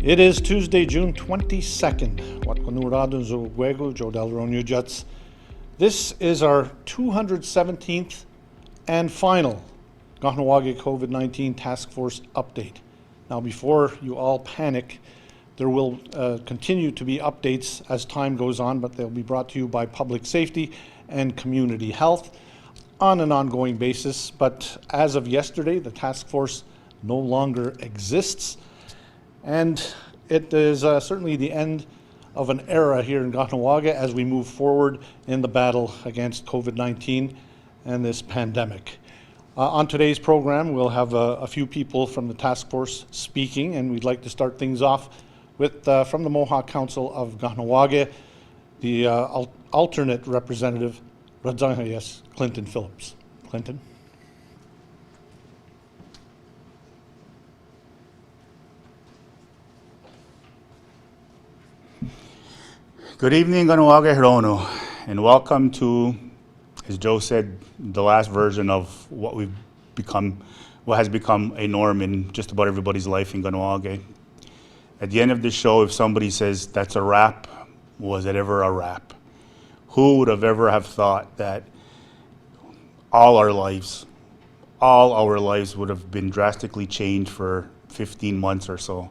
It is Tuesday, June 22nd. This is our 217th and final Kahnawake COVID-19 Task Force update. Now, before you all panic, there will continue to be updates as time goes on, but they'll be brought to you by Public Safety and Community Health on an ongoing basis. But as of yesterday, the task force no longer exists. And it is certainly the end of an era here in Kahnawake as we move forward in the battle against COVID-19 and this pandemic. On today's program, we'll have a few people from the task force speaking, and we'd like to start things off with, from the Mohawk Council of Kahnawake, the alternate representative, Ratsénhaienhs, Clinton Phillips. Clinton. Good evening, Kahnawake Hirono, and welcome to, as Joe said, the last version of what has become a norm in just about everybody's life in Kahnawake. At the end of this show, if somebody says that's a wrap, was it ever a wrap? Who would have ever have thought that all our lives would have been drastically changed for 15 months or so?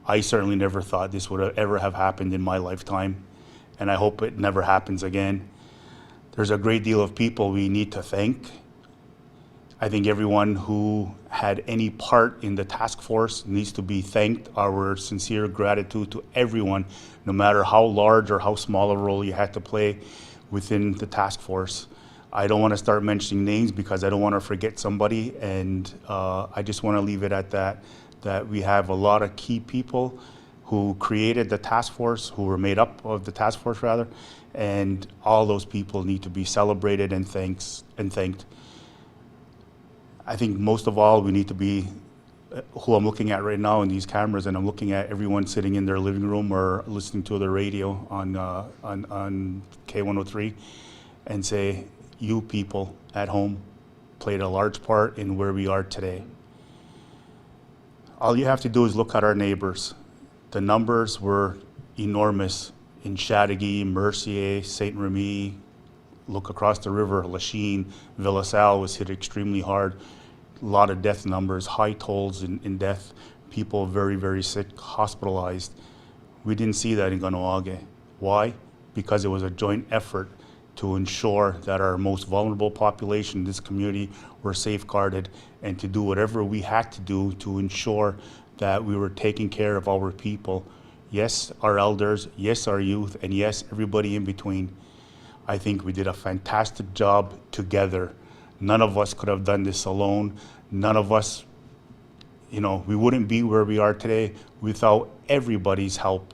I certainly never thought this would ever have happened in my lifetime, and I hope it never happens again. There's a great deal of people we need to thank. I think everyone who had any part in the task force needs to be thanked. Our sincere gratitude to everyone, no matter how large or how small a role you had to play within the task force. I don't want to start mentioning names because I don't want to forget somebody, and I just want to leave it at that we have a lot of key people who created the task force, who were made up of the task force rather, and all those people need to be celebrated and thanked. I think most of all, we need to be who I'm looking at right now in these cameras, and I'm looking at everyone sitting in their living room or listening to the radio on K103, and say, you people at home played a large part in where we are today. All you have to do is look at our neighbors. The numbers were enormous in Chateauguay, Mercier, Saint-Remy. Look across the river, Lachine, Villasal was hit extremely hard. A lot of death numbers, high tolls in death, people very, very sick, hospitalized. We didn't see that in Kahnawake. Why? Because it was a joint effort to ensure that our most vulnerable population in this community were safeguarded, and to do whatever we had to do to ensure that we were taking care of our people. Yes, our elders, yes, our youth, and yes, everybody in between. I think we did a fantastic job together. None of us could have done this alone. None of us, we wouldn't be where we are today without everybody's help.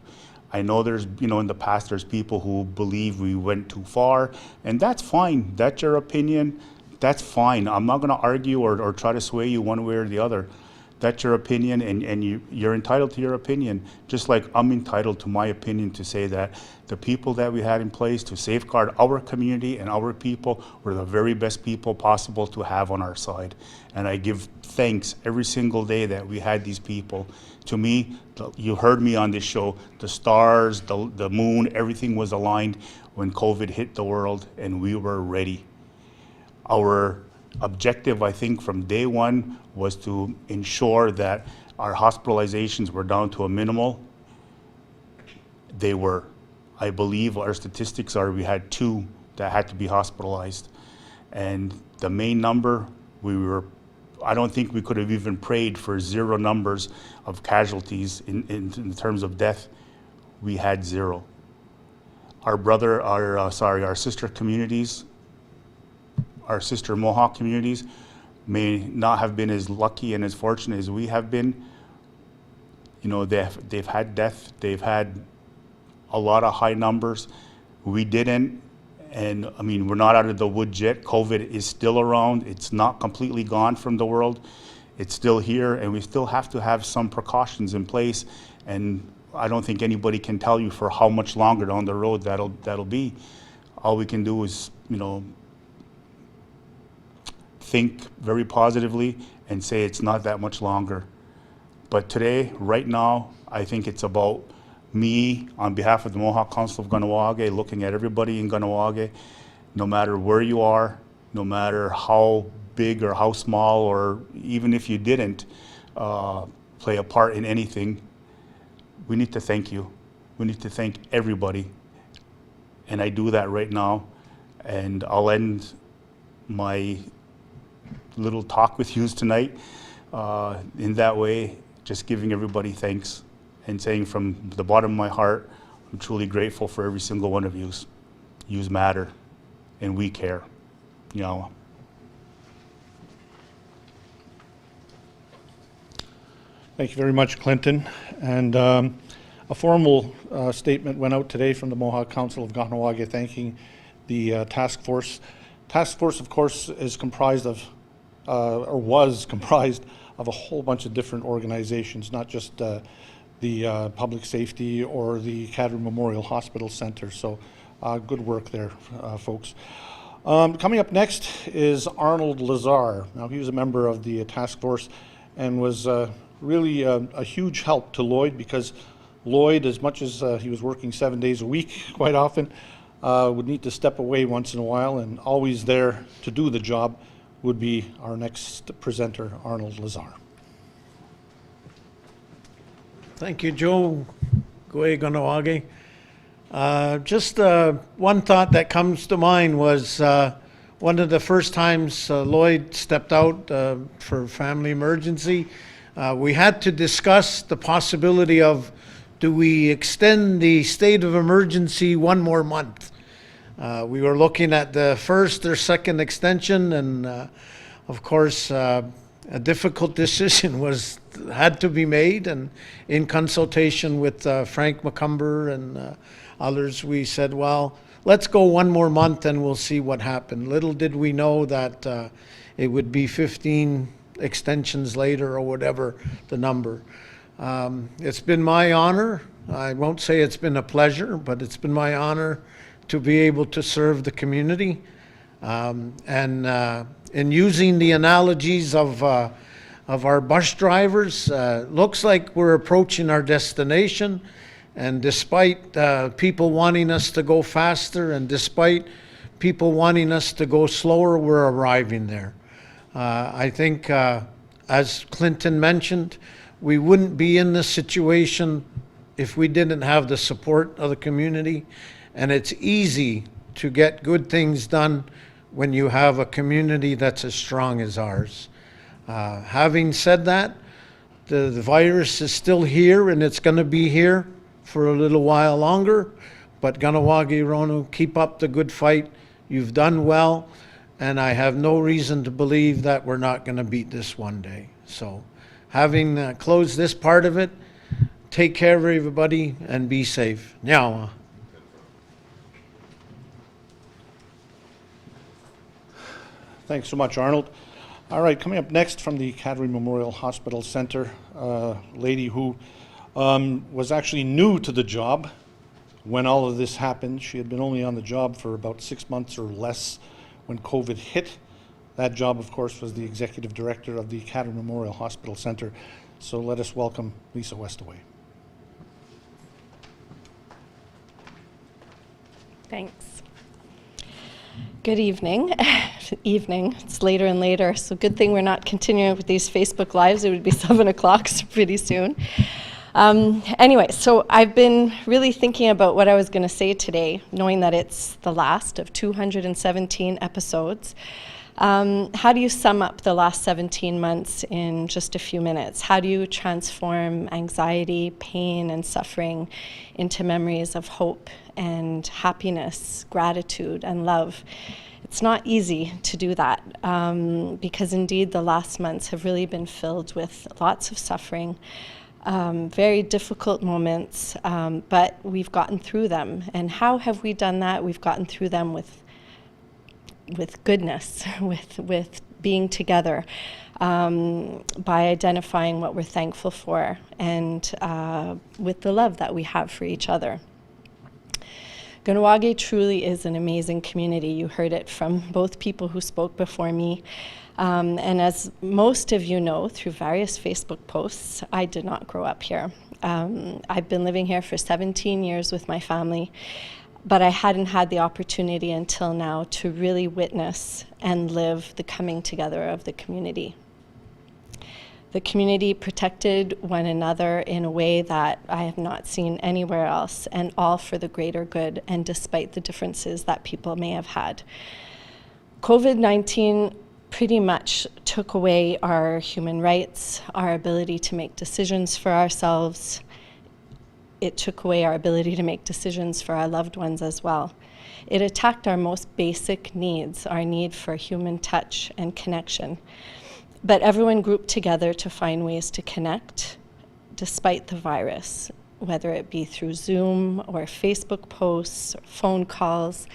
I know there's, in the past, there's people who believe we went too far, and that's fine. That's your opinion. That's fine. I'm not going to argue or try to sway you one way or the other. That's your opinion, and you're entitled to your opinion, just like I'm entitled to my opinion to say that the people that we had in place to safeguard our community and our people were the very best people possible to have on our side. And I give thanks every single day that we had these people. To me, you heard me on this show, the stars, the moon, everything was aligned when COVID hit the world, and we were ready. Our objective, I think, from day one was to ensure that our hospitalizations were down to a minimal. They were. I believe our statistics are we had 2 that had to be hospitalized. And the main number, I don't think we could have even prayed for 0 numbers of casualties in terms of death. We had 0. Our sister communities, our sister Mohawk communities may not have been as lucky and as fortunate as we have been. They've had death, they've had a lot of high numbers. We didn't, and we're not out of the woods yet. COVID is still around. It's not completely gone from the world. It's still here, and we still have to have some precautions in place. And I don't think anybody can tell you for how much longer down the road that'll be. All we can do is, think very positively and say it's not that much longer. But today, right now, I think it's about me, on behalf of the Mohawk Council of Kahnawake, looking at everybody in Kahnawake, no matter where you are, no matter how big or how small, or even if you didn't play a part in anything, we need to thank you. We need to thank everybody. And I do that right now. And I'll end my little talk with you tonight in that way, just giving everybody thanks and saying from the bottom of my heart, I'm truly grateful for every single one of yous. Yous matter, and we care. Kahnawà. Thank you very much, Clinton. And a formal statement went out today from the Mohawk Council of Kahnawake thanking the task force. Task force, of course, is comprised of, or was comprised of a whole bunch of different organizations, not just the public safety or the Kahnawake Memorial Hospital Center. So good work there, folks. Coming up next is Arnold Lazare. Now, he was a member of the task force and was really a huge help to Lloyd, because Lloyd, as much as he was working 7 days a week quite often, would need to step away once in a while, and always there to do the job would be our next presenter, Arnold Lazare. Thank you, Joe. Goe Kahnawake. Just one thought that comes to mind was one of the first times Lloyd stepped out for family emergency. We had to discuss the possibility of, do we extend the state of emergency one more month? We were looking at the first or second extension, and of course, a difficult decision had to be made, and in consultation with Frank McCumber and others, we said, well, let's go one more month and we'll see what happened. Little did we know that it would be 15 extensions later, or whatever the number. It's been my honor. I won't say it's been a pleasure, but it's been my honor to be able to serve the community. And in using the analogies of our bus drivers, looks like we're approaching our destination. And despite people wanting us to go faster, and despite people wanting us to go slower, we're arriving there. I think, as Clinton mentioned, we wouldn't be in this situation if we didn't have the support of the community. And it's easy to get good things done when you have a community that's as strong as ours. Having said that, the virus is still here, and it's going to be here for a little while longer. But Kahnawake Ronu, keep up the good fight. You've done well, and I have no reason to believe that we're not going to beat this one day. So, having closed this part of it, take care of everybody and be safe. Kahnawà. Thanks so much, Arnold. All right, coming up next from the Kahnawake Memorial Hospital Center, a lady who was actually new to the job when all of this happened. She had been only on the job for about 6 months or less when COVID hit. That job, of course, was the executive director of the Kahnawake Memorial Hospital Center. So let us welcome Lisa Westaway. Thanks. Good evening. Evening, it's later and later, so good thing we're not continuing with these Facebook Lives. It would be 7 o'clock pretty soon. Anyway, so I've been really thinking about what I was going to say today, knowing that it's the last of 217 episodes. How do you sum up the last 17 months in just a few minutes? How do you transform anxiety, pain, and suffering into memories of hope and happiness, gratitude, and love? It's not easy to do that because indeed the last months have really been filled with lots of suffering, very difficult moments, but we've gotten through them. And how have we done that? We've gotten through them with goodness, with being together, by identifying what we're thankful for, and with the love that we have for each other. Kahnawake truly is an amazing community. You heard it from both people who spoke before me. And as most of you know through various Facebook posts, I did not grow up here. I've been living here for 17 years with my family, but I hadn't had the opportunity until now to really witness and live the coming together of the community. The community protected one another in a way that I have not seen anywhere else, and all for the greater good, and despite the differences that people may have had. COVID-19 pretty much took away our human rights, our ability to make decisions for ourselves. It took away our ability to make decisions for our loved ones as well. It attacked our most basic needs, our need for human touch and connection. But everyone grouped together to find ways to connect despite the virus, whether it be through Zoom or Facebook posts, or phone calls,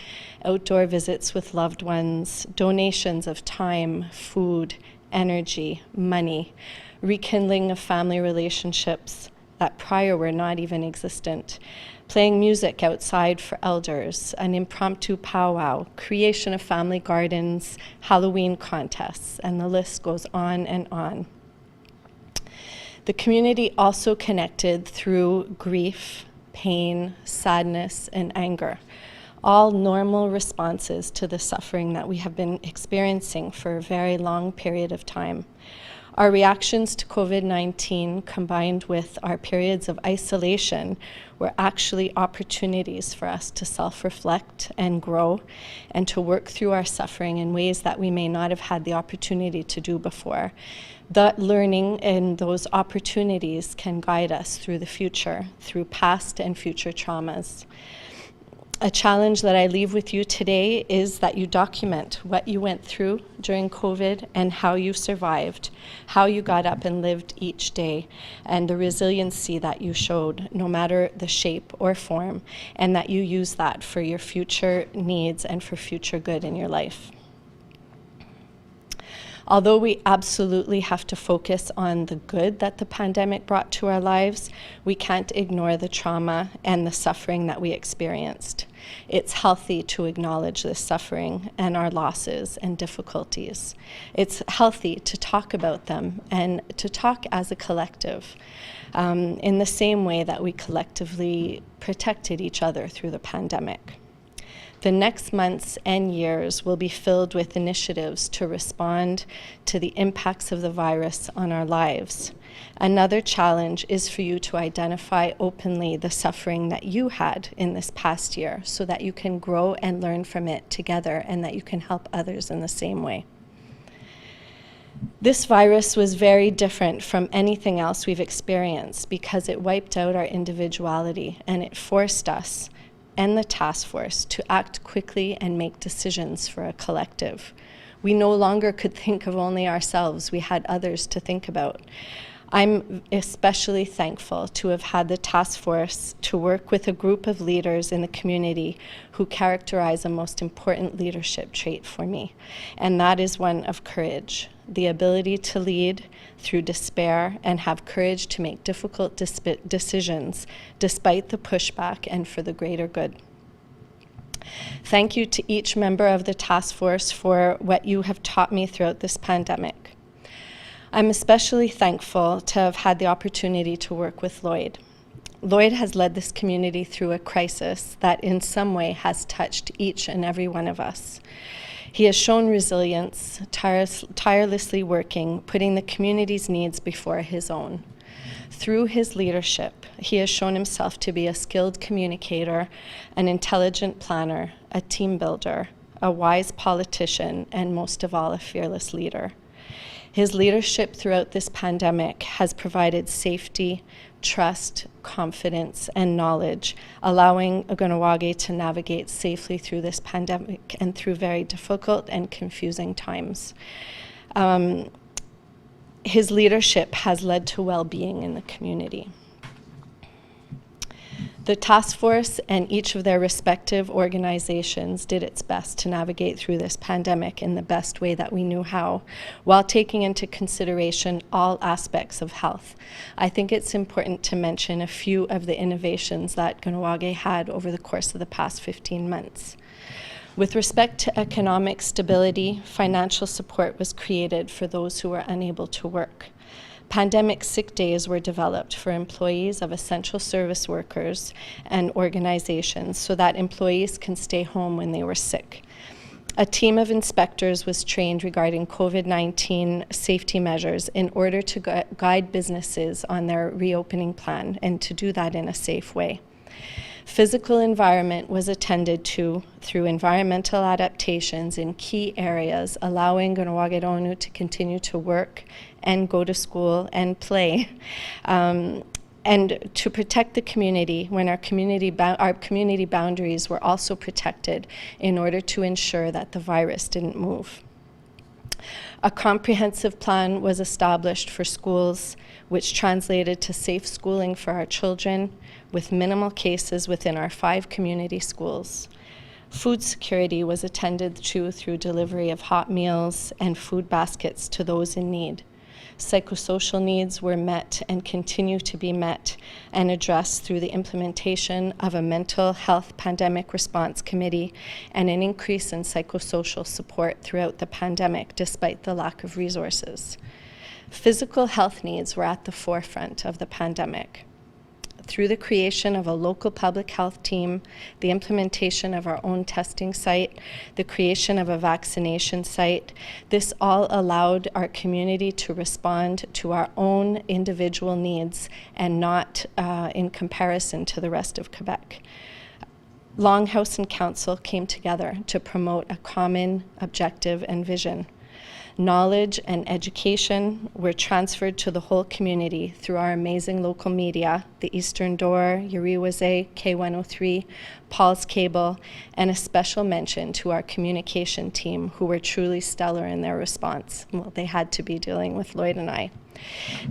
outdoor visits with loved ones, donations of time, food, energy, money, rekindling of family relationships that prior were not even existent, playing music outside for elders, an impromptu powwow, creation of family gardens, Halloween contests, and the list goes on and on. The community also connected through grief, pain, sadness, and anger, all normal responses to the suffering that we have been experiencing for a very long period of time. Our reactions to COVID-19 combined with our periods of isolation were actually opportunities for us to self-reflect and grow and to work through our suffering in ways that we may not have had the opportunity to do before. That learning and those opportunities can guide us through the future, through past and future traumas. A challenge that I leave with you today is that you document what you went through during COVID and how you survived, how you got up and lived each day, and the resiliency that you showed, no matter the shape or form, and that you use that for your future needs and for future good in your life. Although we absolutely have to focus on the good that the pandemic brought to our lives, we can't ignore the trauma and the suffering that we experienced. It's healthy to acknowledge this suffering and our losses and difficulties. It's healthy to talk about them and to talk as a collective, in the same way that we collectively protected each other through the pandemic. The next months and years will be filled with initiatives to respond to the impacts of the virus on our lives. Another challenge is for you to identify openly the suffering that you had in this past year so that you can grow and learn from it together and that you can help others in the same way. This virus was very different from anything else we've experienced because it wiped out our individuality and it forced us and the task force to act quickly and make decisions for a collective. We no longer could think of only ourselves, we had others to think about. I'm especially thankful to have had the task force to work with a group of leaders in the community who characterize a most important leadership trait for me, and that is one of courage, the ability to lead through despair and have courage to make difficult decisions despite the pushback and for the greater good. Thank you to each member of the task force for what you have taught me throughout this pandemic. I'm especially thankful to have had the opportunity to work with Lloyd. Lloyd has led this community through a crisis that in some way has touched each and every one of us. He has shown resilience, tirelessly working, putting the community's needs before his own. Through his leadership, he has shown himself to be a skilled communicator, an intelligent planner, a team builder, a wise politician, and most of all, a fearless leader. His leadership throughout this pandemic has provided safety, trust, confidence, and knowledge, allowing Kahnawake to navigate safely through this pandemic and through very difficult and confusing times. His leadership has led to well-being in the community. The task force and each of their respective organizations did its best to navigate through this pandemic in the best way that we knew how, while taking into consideration all aspects of health. I think it's important to mention a few of the innovations that Kahnawake had over the course of the past 15 months. With respect to economic stability, financial support was created for those who were unable to work. Pandemic sick days were developed for employees of essential service workers and organizations so that employees can stay home when they were sick. A team of inspectors was trained regarding COVID-19 safety measures in order to guide businesses on their reopening plan and to do that in a safe way. Physical environment was attended to through environmental adaptations in key areas, allowing Kahnawake to continue to work and go to school and play. And to protect the community when our community boundaries were also protected in order to ensure that the virus didn't move. A comprehensive plan was established for schools, which translated to safe schooling for our children with minimal cases within our 5 community schools. Food security was attended to through delivery of hot meals and food baskets to those in need. Psychosocial needs were met and continue to be met and addressed through the implementation of a mental health pandemic response committee and an increase in psychosocial support throughout the pandemic despite the lack of resources. Physical health needs were at the forefront of the pandemic. Through the creation of a local public health team, the implementation of our own testing site, the creation of a vaccination site, this all allowed our community to respond to our own individual needs and not in comparison to the rest of Quebec. Longhouse and Council came together to promote a common objective and vision. Knowledge and education were transferred to the whole community through our amazing local media, the Eastern Door, Uriwase, K103, Paul's Cable, and a special mention to our communication team who were truly stellar in their response. Well, they had to be dealing with Lloyd and I.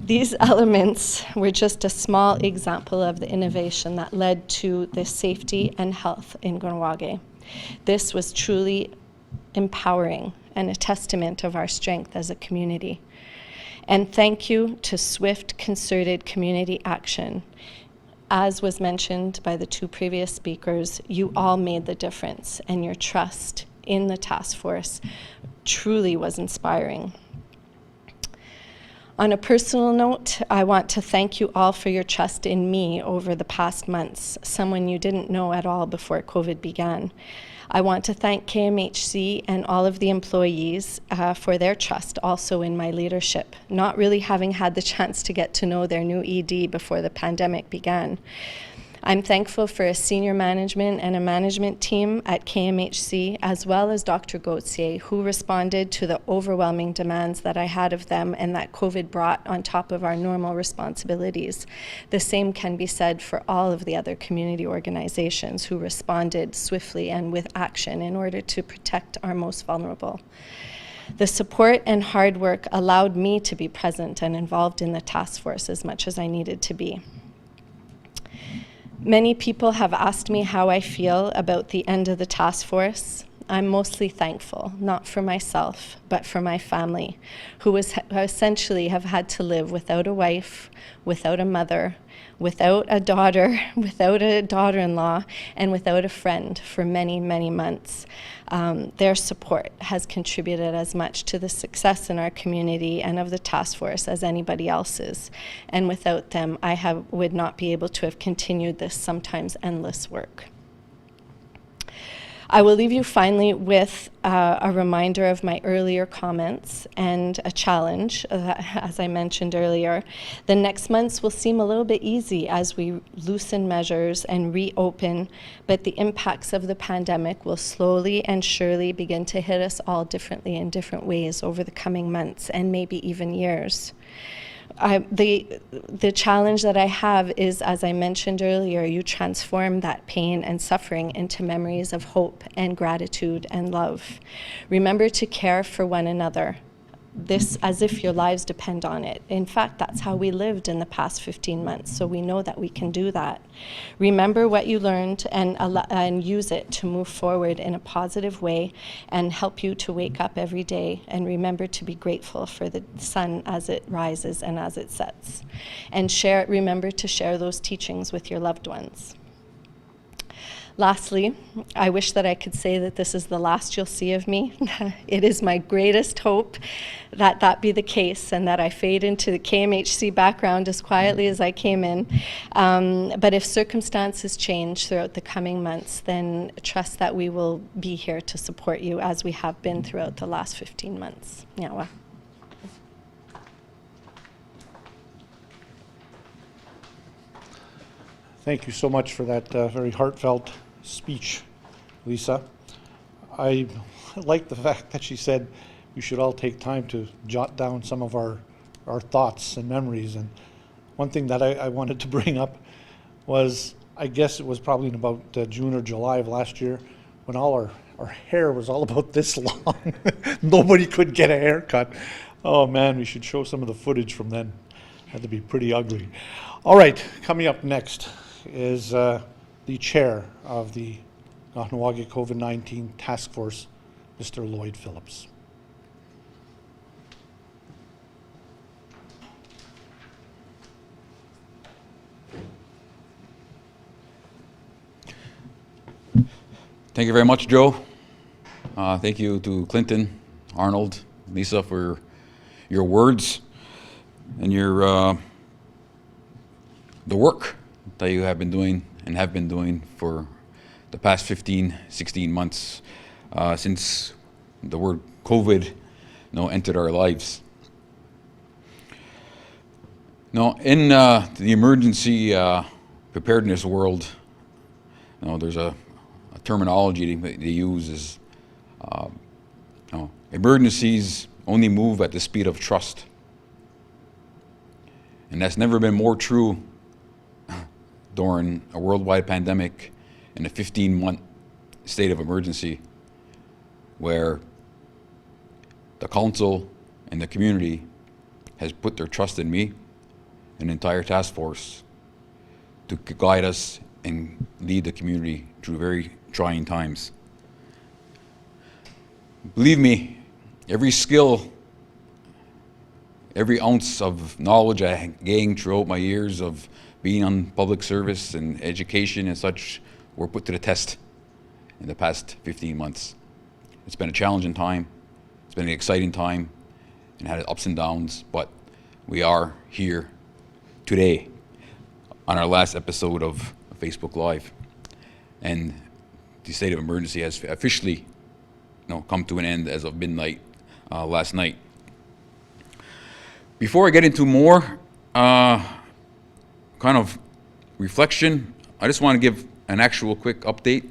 These elements were just a small example of the innovation that led to the safety and health in Kahnawake. This was truly empowering and a testament of our strength as a community. And thank you to swift, concerted community action. As was mentioned by the 2 previous speakers, you all made the difference, and your trust in the task force truly was inspiring. On a personal note, I want to thank you all for your trust in me over the past months, someone you didn't know at all before COVID began. I want to thank KMHC and all of the employees for their trust also in my leadership, not really having had the chance to get to know their new ED before the pandemic began. I'm thankful for a senior management and a management team at KMHC, as well as Dr. Gauthier, who responded to the overwhelming demands that I had of them and that COVID brought on top of our normal responsibilities. The same can be said for all of the other community organizations who responded swiftly and with action in order to protect our most vulnerable. The support and hard work allowed me to be present and involved in the task force as much as I needed to be. Many people have asked me how I feel about the end of the task force. I'm mostly thankful, not for myself, but for my family, who essentially have had to live without a wife, without a mother, without a daughter, without a daughter-in-law, and without a friend for many, many months. Their support has contributed as much to the success in our community and of the task force as anybody else's. And without them, I would not be able to have continued this sometimes endless work. I will leave you finally with a reminder of my earlier comments and a challenge, as I mentioned earlier. The next months will seem a little bit easy as we loosen measures and reopen, but the impacts of the pandemic will slowly and surely begin to hit us all differently in different ways over the coming months and maybe even years. The challenge that I have is, as I mentioned earlier, you transform that pain and suffering into memories of hope and gratitude and love. Remember to care for one another, this as if your lives depend on it. In fact, that's how we lived in the past 15 months, so we know that we can do that. Remember what you learned and use it to move forward in a positive way and help you to wake up every day, and remember to be grateful for the sun as it rises and as it sets. And remember to share those teachings with your loved ones. Lastly, I wish that I could say that this is the last you'll see of me. It is my greatest hope that that be the case and that I fade into the KMHC background as quietly as I came in. But if circumstances change throughout the coming months, then trust that we will be here to support you as we have been throughout the last 15 months. Kahnawà. Thank you so much for that very heartfelt speech, Lisa. I like the fact that she said we should all take time to jot down some of our thoughts and memories. And one thing that I wanted to bring up was, I guess it was probably in about June or July of last year, when all our hair was all about this long. Nobody could get a haircut. Oh man, we should show some of the footage from then. Had to be pretty ugly. All right, coming up next is the chair of the Kahnawake COVID-19 Task Force, Mr. Lloyd Phillips. Thank you very much, Joe. Thank you to Clinton, Arnold, Lisa for your words and your the work that you have been doing and have been doing for the past 15, 16 months since the word COVID entered our lives. Now, in the emergency preparedness world, there's a terminology they use is emergencies only move at the speed of trust. And that's never been more true during a worldwide pandemic in a 15-month state of emergency where the council and the community has put their trust in me and the entire task force to guide us and lead the community through very trying times. Believe me, every skill, every ounce of knowledge I gained throughout my years of being on public service and education and such were put to the test in the past 15 months. It's been a challenging time, it's been an exciting time, and had ups and downs, but we are here today on our last episode of Facebook Live. And the state of emergency has officially come to an end as of midnight last night. Before I get into more kind of reflection, I just want to give an actual quick update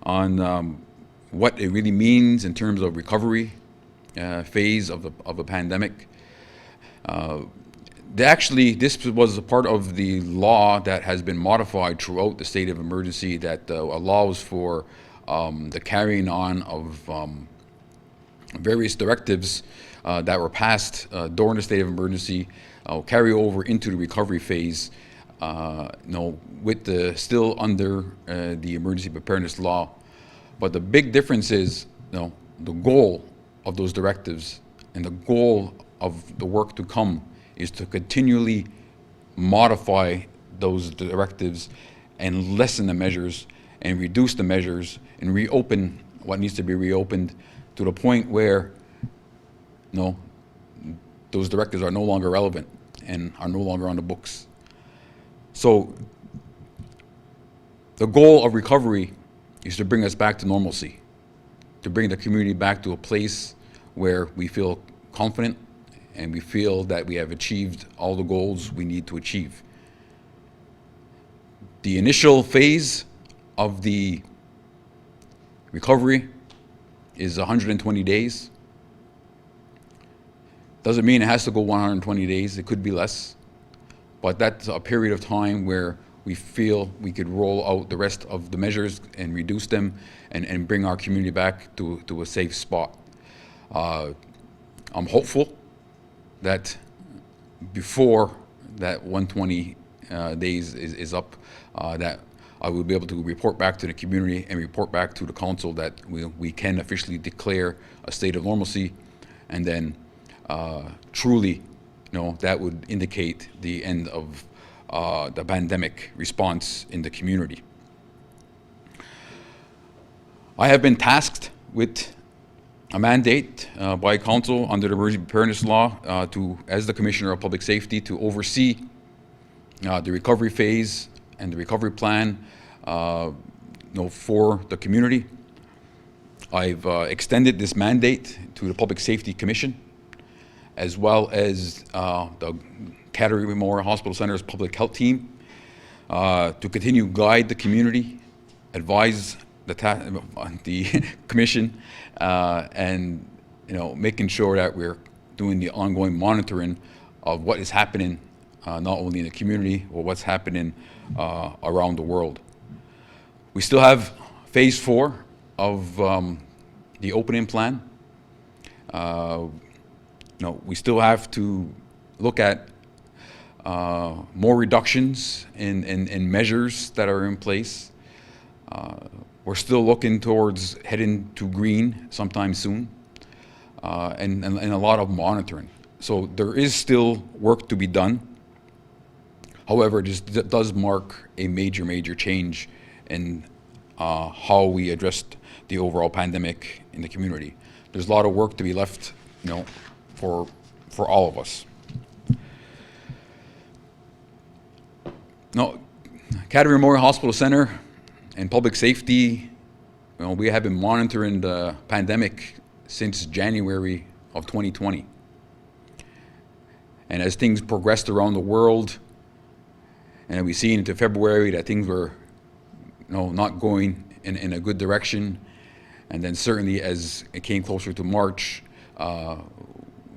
on what it really means in terms of recovery phase of the pandemic. This was a part of the law that has been modified throughout the state of emergency that allows for the carrying on of various directives that were passed during the state of emergency, carry over into the recovery phase, with the still under the emergency preparedness law. But the big difference is, the goal of those directives and the goal of the work to come is to continually modify those directives and lessen the measures and reduce the measures and reopen what needs to be reopened to the point where those directives are no longer relevant and are no longer on the books. So the goal of recovery is to bring us back to normalcy, to bring the community back to a place where we feel confident and we feel that we have achieved all the goals we need to achieve. The initial phase of the recovery is 120 days. Doesn't mean it has to go 120 days, it could be less. But that's a period of time where we feel we could roll out the rest of the measures and reduce them and bring our community back to a safe spot. I'm hopeful that before that 120 days is up, that I will be able to report back to the community and report back to the council that we can officially declare a state of normalcy, and then truly, that would indicate the end of the pandemic response in the community. I have been tasked with a mandate by Council under the Emergency Preparedness Law as the Commissioner of Public Safety, to oversee the recovery phase and the recovery plan for the community. I've extended this mandate to the Public Safety Commission, as well as the Kahnawà Memorial Hospital Center's public health team, to continue guide the community, advise the commission, and making sure that we're doing the ongoing monitoring of what is happening, not only in the community, but what's happening around the world. We still have phase 4 of the opening plan. We still have to look at more reductions in measures that are in place. We're still looking towards heading to green sometime soon, and a lot of monitoring. So there is still work to be done. However, this does mark a major change in how we addressed the overall pandemic in the community. There's a lot of work to be left, for all of us. No, Kahnawà Memorial Hospital Center and Public Safety, we have been monitoring the pandemic since January of 2020. And as things progressed around the world, and we see into February that things were not going in a good direction, and then certainly as it came closer to March,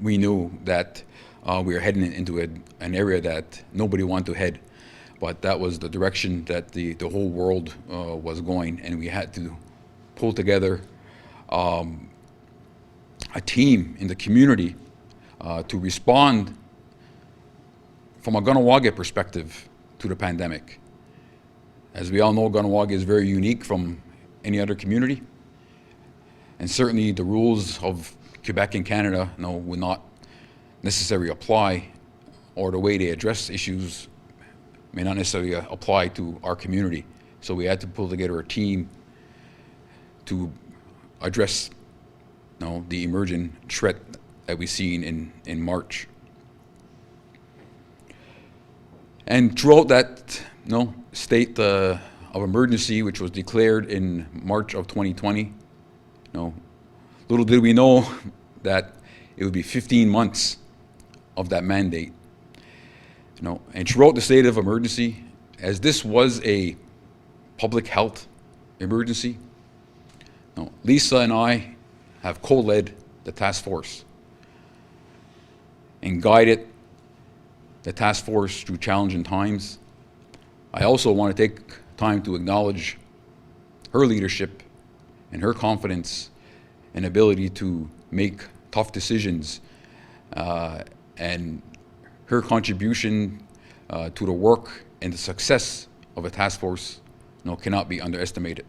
we knew that we were heading into an area that nobody wanted to head. But that was the direction that the whole world was going, and we had to pull together a team in the community to respond from a Kahnawake perspective to the pandemic. As we all know, Kahnawake is very unique from any other community, and certainly the rules of Quebec and Canada would not necessarily apply, or the way they address issues may not necessarily apply to our community. So we had to pull together a team to address the emerging threat that we've seen in March. And throughout that state of emergency, which was declared in March of 2020, little did we know that it would be 15 months of that mandate. And throughout the state of emergency, as this was a public health emergency, Lisa and I have co-led the task force and guided the task force through challenging times. I also want to take time to acknowledge her leadership and her confidence and ability to make tough decisions, and her contribution to the work and the success of a task force cannot be underestimated.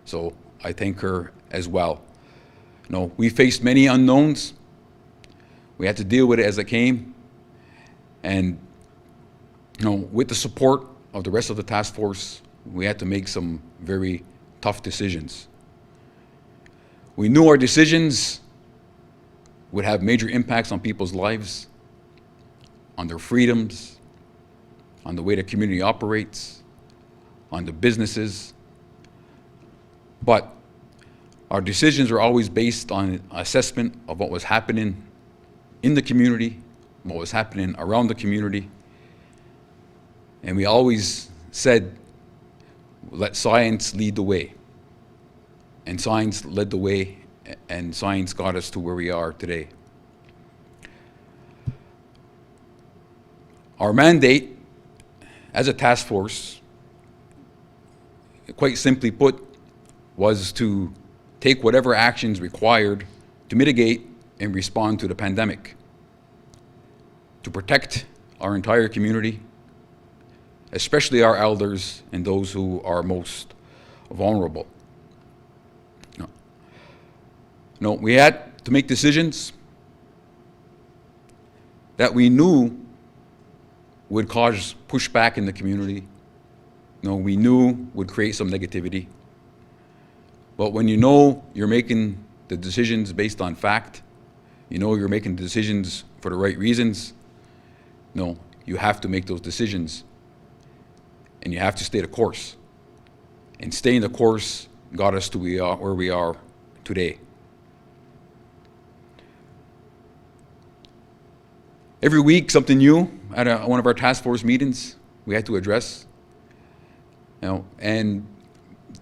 So I thank her as well. We faced many unknowns. We had to deal with it as it came. And with the support of the rest of the task force, we had to make some very tough decisions. We knew our decisions would have major impacts on people's lives, on their freedoms, on the way the community operates, on the businesses. But our decisions are always based on assessment of what was happening in the community, what was happening around the community. And we always said, let science lead the way. And science led the way, and science got us to where we are today. Our mandate as a task force, quite simply put, was to take whatever actions required to mitigate and respond to the pandemic, to protect our entire community, especially our elders and those who are most vulnerable. We had to make decisions that we knew would cause pushback in the community, we knew would create some negativity. But when you know you're making the decisions based on fact, you know you're making decisions for the right reasons, no, you have to make those decisions, and you have to stay the course. And staying the course got us to where we are today. Every week, something new at one of our task force meetings we had to address. And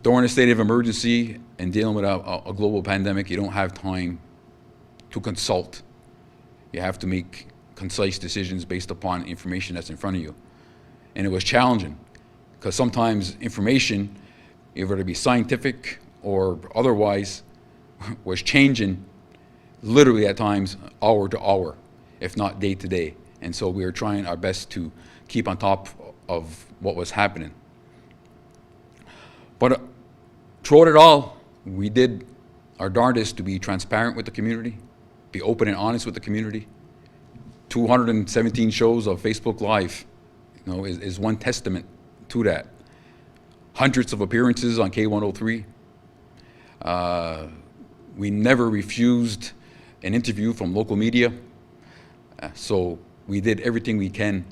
during a state of emergency and dealing with a global pandemic, you don't have time to consult. You have to make concise decisions based upon information that's in front of you. And it was challenging, because sometimes information, either to be scientific or otherwise, was changing literally at times hour to hour, if not day to day. And so we were trying our best to keep on top of what was happening. But throughout it all, we did our darndest to be transparent with the community, be open and honest with the community. 217 shows of Facebook Live, is one testament to that. Hundreds of appearances on K103. We never refused an interview from local media. So we did everything we can,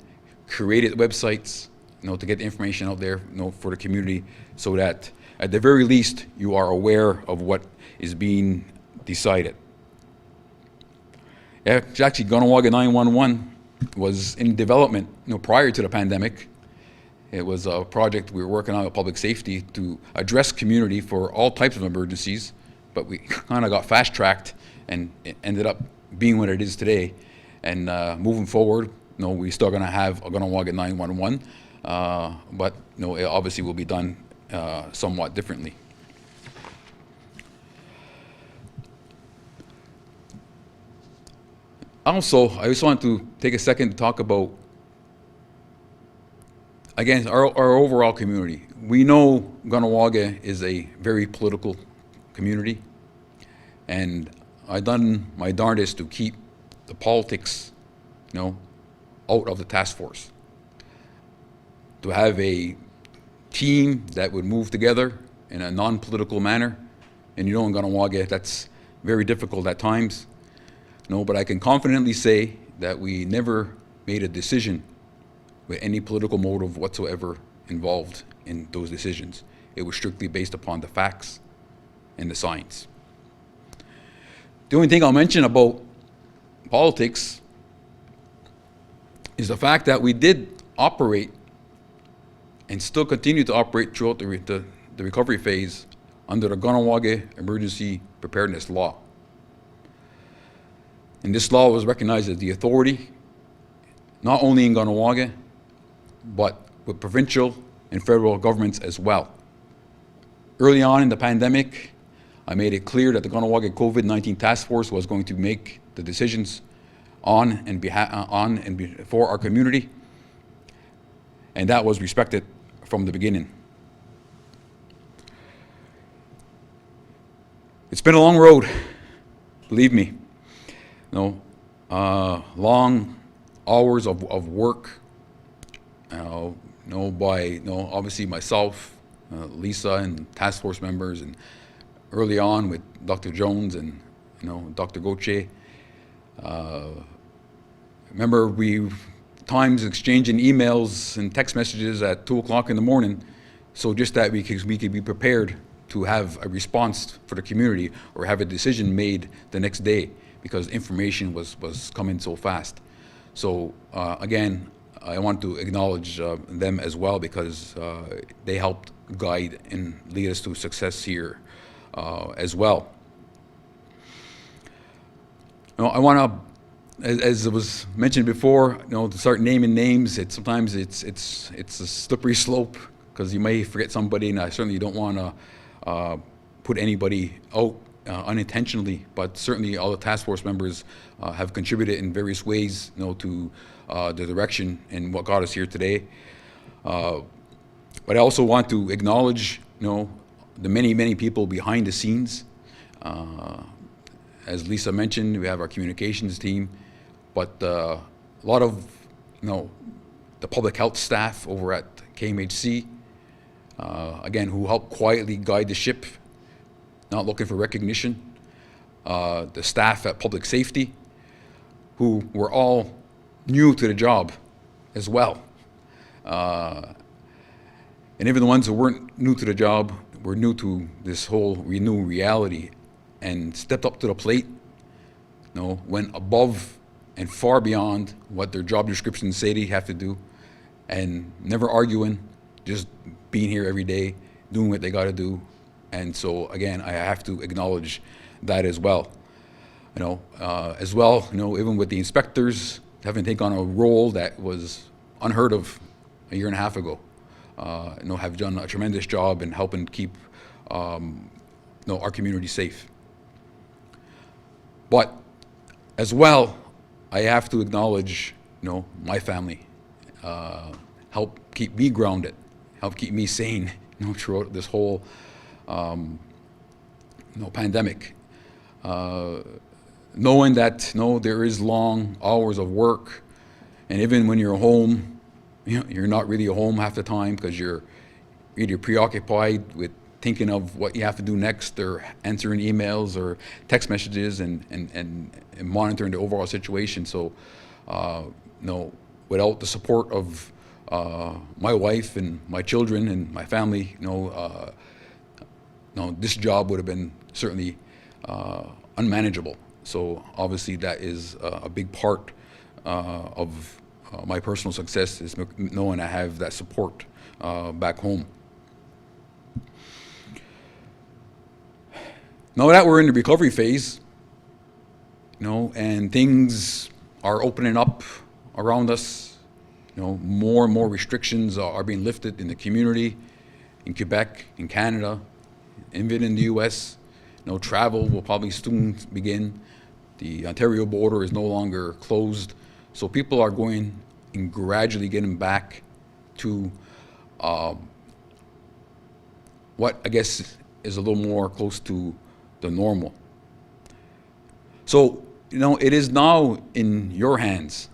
created websites, to get the information out there, for the community, so that at the very least you are aware of what is being decided. Yeah, actually, Kahnawà 911 was in development, prior to the pandemic. It was a project we were working on with public safety to address community for all types of emergencies, but we kind of got fast-tracked, and it ended up being what it is today. And moving forward, we're still going to have a Kahnawà 911, but it obviously will be done somewhat differently. Also, I just want to take a second to talk about, again, our overall community. We know Kahnawà is a very political community, and I've done my darndest to keep the politics, out of the task force. To have a team that would move together in a non-political manner, and in Kahnawà, that's very difficult at times. But I can confidently say that we never made a decision with any political motive whatsoever involved in those decisions. It was strictly based upon the facts and the science. The only thing I'll mention about politics is the fact that we did operate and still continue to operate throughout the recovery phase under the Kahnawà Emergency Preparedness Law. And this law was recognized as the authority, not only in Kahnawà, but with provincial and federal governments as well. Early on in the pandemic, I made it clear that the Kahnawà COVID-19 task force was going to make the decisions on and for our community, and that was respected from the beginning. It's been a long road, believe me. Long hours of work, by obviously myself, Lisa, and task force members, and early on with Dr. Jones and Dr. Gauthier. Remember, we times exchanging emails and text messages at 2 o'clock in the morning, so just that we could be prepared to have a response for the community or have a decision made the next day, because information was coming so fast. So again, I want to acknowledge them as well, because they helped guide and lead us to success here as well. I want to, as it was mentioned before, to start naming names. Sometimes it's a slippery slope, because you may forget somebody, and I certainly don't want to put anybody out unintentionally, but certainly all the task force members have contributed in various ways, to the direction and what got us here today. But I also want to acknowledge, the many people behind the scenes. As Lisa mentioned, we have our communications team, but a lot of, the public health staff over at KMHC, again, who helped quietly guide the ship not looking for recognition. The staff at public safety, who were all new to the job as well. And even the ones who weren't new to the job were new to this whole new reality and stepped up to the plate, went above and far beyond what their job descriptions say they have to do, and never arguing, just being here every day, doing what they got to do. And so again, I have to acknowledge that as well. Even with the inspectors having taken on a role that was unheard of a year and a half ago, have done a tremendous job in helping keep our community safe. But as well, I have to acknowledge, my family, help keep me grounded, help keep me sane, throughout this whole, pandemic. Knowing that, there is long hours of work, and even when you're home, you're not really home half the time because you're either preoccupied with thinking of what you have to do next, or answering emails or text messages, and monitoring the overall situation. So, without the support of my wife and my children and my family, this job would have been certainly unmanageable. So obviously that is a big part of my personal success, is knowing I have that support back home. Now that we're in the recovery phase, and things are opening up around us, more and more restrictions are being lifted in the community, in Quebec, in Canada, even in the US. Travel will probably soon begin. The Ontario border is no longer closed. So people are going and gradually getting back to what I guess is a little more close to the normal. So, it is now in your hands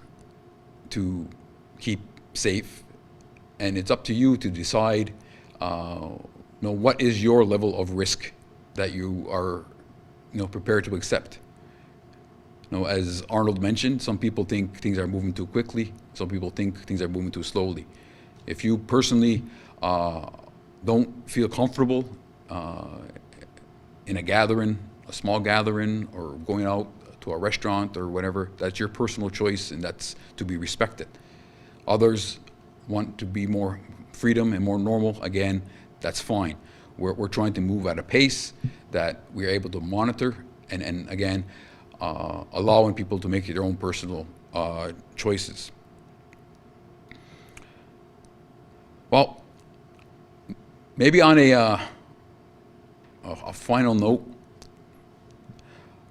to keep safe, and it's up to you to decide, what is your level of risk that you are, prepared to accept. As Arnold mentioned, some people think things are moving too quickly. Some people think things are moving too slowly. If you personally don't feel comfortable in a gathering, a small gathering, or going out to a restaurant or whatever, that's your personal choice, and that's to be respected. Others want to be more freedom and more normal. Again, that's fine. We're trying to move at a pace that we're able to monitor, and again, allowing people to make their own personal choices. Well, maybe on a final note,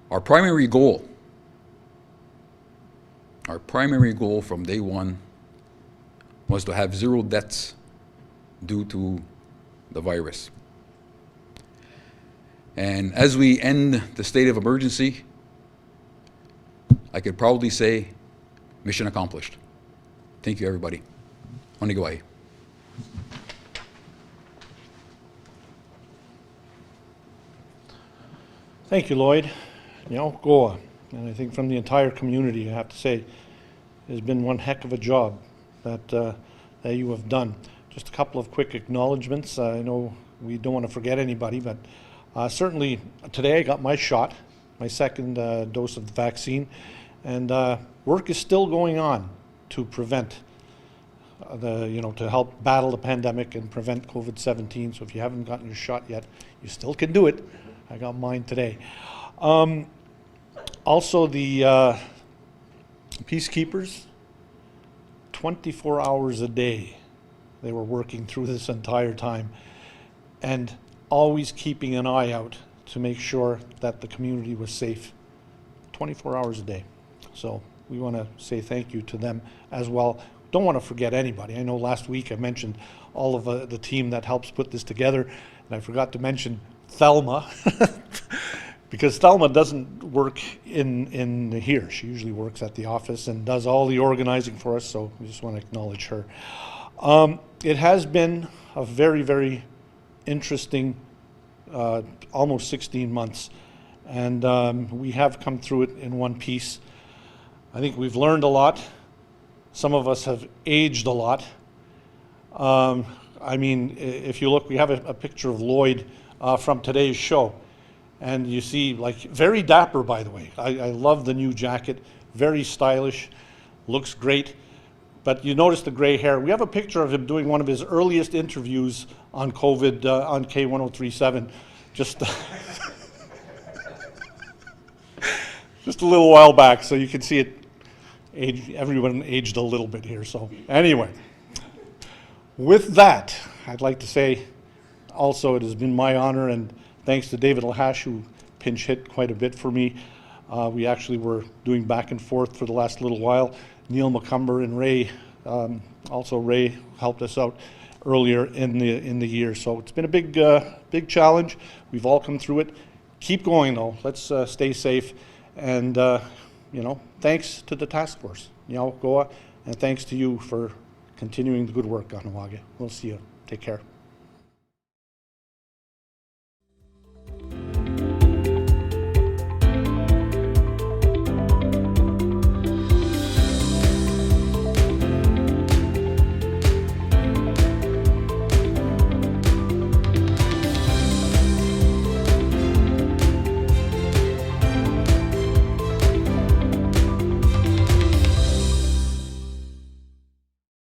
our primary goal from day one was to have 0 deaths due to the virus. And as we end the state of emergency, I could proudly say, mission accomplished. Thank you, everybody. Ohiarí. Thank you, Lloyd. Goa, and I think from the entire community, I have to say, it has been one heck of a job that you have done. Just a couple of quick acknowledgements. I know we don't want to forget anybody, but certainly today I got my shot, my second dose of the vaccine, and work is still going on to prevent to help battle the pandemic and prevent COVID-19. So if you haven't gotten your shot yet, you still can do it. I got mine today. Also, the peacekeepers, 24 hours a day, they were working through this entire time, and always keeping an eye out to make sure that the community was safe 24 hours a day. So we want to say thank you to them as well. Don't want to forget anybody. I know last week I mentioned all of the team that helps put this together, and I forgot to mention Thelma, because Thelma doesn't work in here. She usually works at the office and does all the organizing for us, so we just want to acknowledge her. It has been a very, very interesting almost 16 months. And we have come through it in one piece. I think we've learned a lot. Some of us have aged a lot. I mean, if you look, we have a picture of Lloyd from today's show. And you see, like, very dapper, by the way. I love the new jacket, very stylish, looks great. But you notice the gray hair. We have a picture of him doing one of his earliest interviews on COVID on K1037. Just, just a little while back, so you can see it. Everyone aged a little bit here. So anyway, with that, I'd like to say also it has been my honor, and thanks to David Lahash, who pinch hit quite a bit for me. We actually were doing back and forth for the last little while. Neil McCumber and Ray, also Ray helped us out earlier in the year. So it's been a big challenge. We've all come through it. Keep going though. Let's stay safe. And you know, thanks to the task force, Goa, and thanks to you for continuing the good work, Kahnawake. We'll see you. Take care.